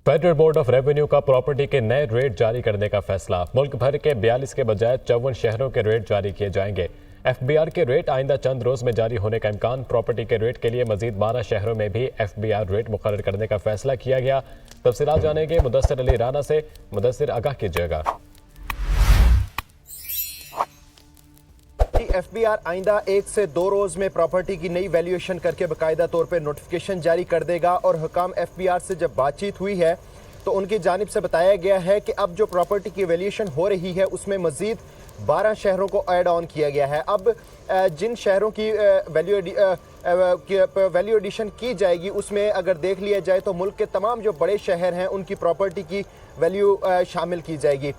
Federal board of revenue का property के नए रेट जारी करने का फैसला। मुल्क भर के 42 के बजाय 54 शहरों के रेट जारी किए जाएंगे। एफबीआर के रेट आइंदा चंद रोज में जारी होने का इम्कान। प्रॉपर्टी के रेट के लिए मजीद 12 शहरों में भी एफबीआर रेट मुकर्रर करने का फैसला किया गया। तफसीलात जानेंगे मुदस्सिर अली राना से। मुदस्सिर, आगाह कीजिएगा। एफबीआर आइंदा 1 से 2 रोज में प्रॉपर्टी की नई वैल्यूएशन करके बाकायदा तौर पर नोटिफिकेशन जारी कर देगा। और हुकाम एफबीआर से जब बातचीत हुई है तो उनकी जानिब से बताया गया है कि अब जो प्रॉपर्टी की वैल्यूएशन हो रही है उसमें मजीद 12 शहरों को ऐड ऑन किया गया है। अब जिन शहरों की वैल्यू एडिशन की जाएगी उसमें अगर देख लिया जाए तो मुल्क के तमाम जो बड़े शहर हैं उनकी प्रॉपर्टी की वैल्यू शामिल की जाएगी।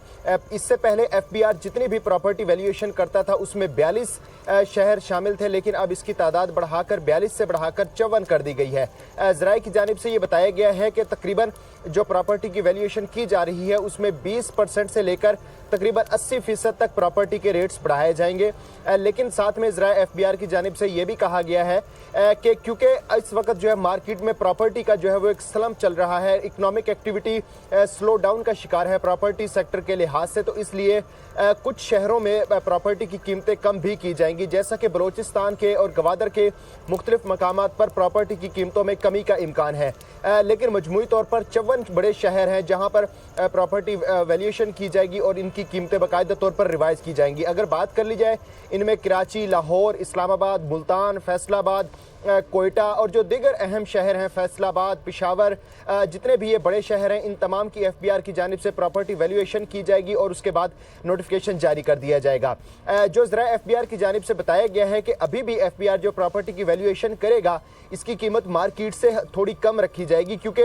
इससे पहले एफबीआर जितनी भी प्रॉपर्टी वैल्यूएशन करता था उसमें 42 शहर शामिल थे, लेकिन अब इसकी तादाद बढ़ाकर 42 से बढ़ाकर 54 कर दी गई है। ज़राए की जानिब से ये बताया गया है कि तकरीबन जो प्रॉपर्टी की वैल्यूएशन की जा रही है उसमें 20% से लेकर तकरीबन 80% तक प्रॉपर्टी के रेट्स बढ़ाए जाएंगे। लेकिन साथ में ज़राए एफबीआर की जानिब से ये भी कहा गया है कि क्योंकि इस वक्त जो है मार्केट में प्रॉपर्टी का जो है वो एक स्लम्प चल रहा है, इकोनॉमिक एक्टिविटी स्लो डाउन का शिकार है प्रॉपर्टी सेक्टर के लिहाज से, तो इसलिए कुछ शहरों में प्रॉपर्टी की कीमतें कम भी की जाएंगी। जैसा कि बलोचिस्तान के और गवादर के मुख्तलिफ मकामात पर प्रॉपर्टी की कीमतों में कमी का इम्कान है, लेकिन मजमूई तौर पर 54 बड़े शहर हैं जहां पर प्रॉपर्टी वैल्यूएशन की जाएगी और इनकी कीमतें बाकायदा तौर पर रिवाइज की जाएंगी। अगर बात कर ली जाए इनमें कराची, लाहौर, इस्लामाबाद, मुल्तान, फैसलाबाद, कोयटा और जो दीगर अहम शहर हैं फैसलाबाद, पिशावर, जितने भी ये बड़े शहर हैं इन तमाम की एफबीआर की जानिब से प्रॉपर्टी वैल्यूएशन की जाएगी और उसके बाद नोटिफिकेशन जारी कर दिया जाएगा। जो ज़रा एफबीआर की जानिब से बताया गया है कि अभी भी एफबीआर जो प्रॉपर्टी की वैल्यूएशन करेगा इसकी कीमत मार्केट से थोड़ी कम रखी जाएगी, क्योंकि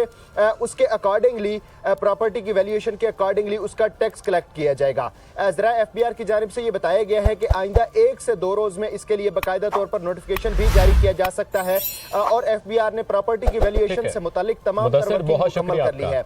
उसके अकॉर्डिंगली प्रॉपर्टी की वैल्यूएशन के अकॉर्डिंगली उसका टैक्स कलेक्ट किया जाएगा। ज़रा एफबीआर की जानिब से ये बताया गया है कि आइंदा 1 से 2 रोज में इसके लिए बाकायदा तौर पर नोटिफिकेशन भी जारी किया जा सकता है और एफबीआर ने प्रॉपर्टी की वैल्यूएशन से मुतालिक तमाम मुकम्मल कर ली है।